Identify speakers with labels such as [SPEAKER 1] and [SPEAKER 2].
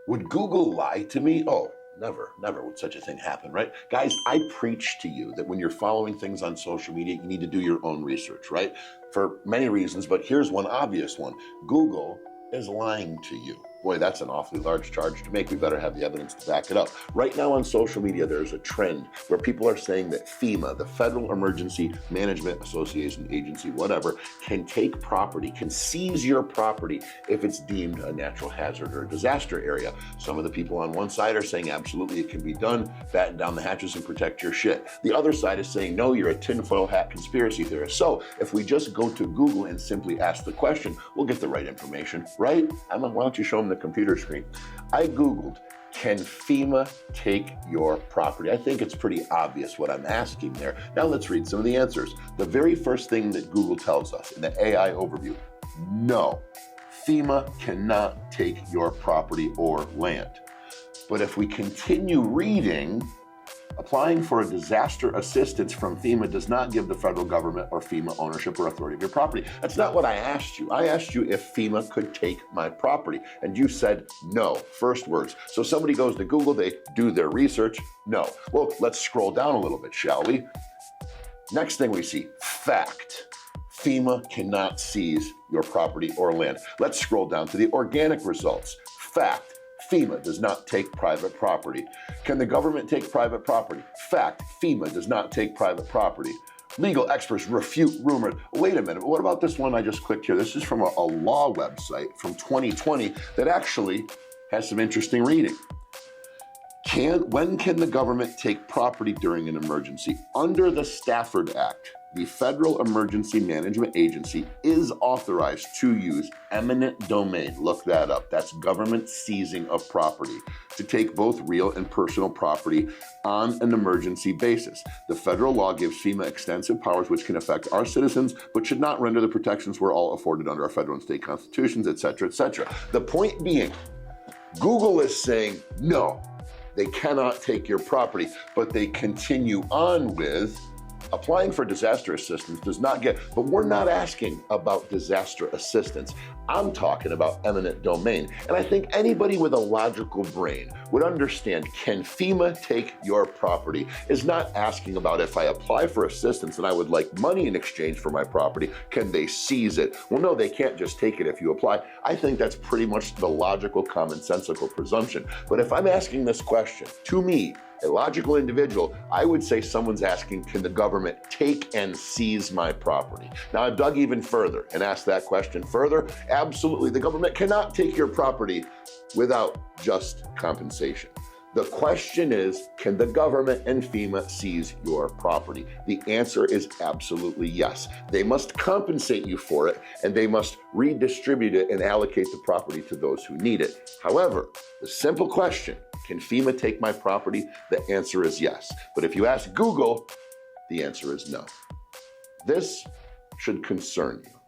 [SPEAKER 1] Would Google lie to me? Oh, never would such a thing happen, right? Guys, I preach to you that when you're following things on social media, you need to do your own research, right? For many reasons, but here's one obvious one. Google is lying to you. Boy, that's an awfully large charge to make. We better have the evidence to back it up. Right now on social media, there's a trend where people are saying that FEMA, the Federal Emergency Management Association Agency, whatever, can take property, can seize your property if it's deemed a natural hazard or a disaster area. Some of the people on one side are saying absolutely it can be done, batten down the hatches and protect your shit. The other side is saying, no, you're a tinfoil hat conspiracy theorist. So if we just go to Google and simply ask the question, we'll get the right information, right? Why don't you show them the computer screen? I Googled, can FEMA take your property? I think it's pretty obvious what I'm asking there. Now let's read some of the answers. The very first thing that Google tells us in the AI overview, no, FEMA cannot take your property or land. But if we continue reading, applying for a disaster assistance from FEMA does not give the federal government or FEMA ownership or authority of your property. That's not what I asked you. I asked you if FEMA could take my property, and you said no, first words. So somebody goes to Google, they do their research, no. Well, let's scroll down a little bit, shall we? Next thing we see, fact. FEMA cannot seize your property or land. Let's scroll down to the organic results. Fact. FEMA does not take private property. Can the government take private property? Fact, FEMA does not take private property. Legal experts refute rumors. Wait a minute, what about this one I just clicked here? This is from a law website from 2020 that actually has some interesting reading. When can the government take property during an emergency? Under the Stafford Act, the Federal Emergency Management Agency is authorized to use eminent domain. Look that up. That's government seizing of property to take both real and personal property on an emergency basis. The federal law gives FEMA extensive powers which can affect our citizens, but should not render the protections we're all afforded under our federal and state constitutions, etc., etc. The point being, Google is saying, no, they cannot take your property, but they continue on with applying for disaster assistance does not get, but we're not asking about disaster assistance. I'm talking about eminent domain. And I think anybody with a logical brain would understand, can FEMA take your property, is not asking about if I apply for assistance and I would like money in exchange for my property, can they seize it? Well, no, they can't just take it if you apply. I think that's pretty much the logical, commonsensical presumption. But if I'm asking this question to me, a logical individual, I would say someone's asking, can the government take and seize my property? Now I've dug even further and asked that question further. Absolutely, the government cannot take your property without just compensation. The question is, can the government and FEMA seize your property? The answer is absolutely yes. They must compensate you for it, and they must redistribute it and allocate the property to those who need it. However, the simple question, can FEMA take my property? The answer is yes. But if you ask Google, the answer is no. This should concern you.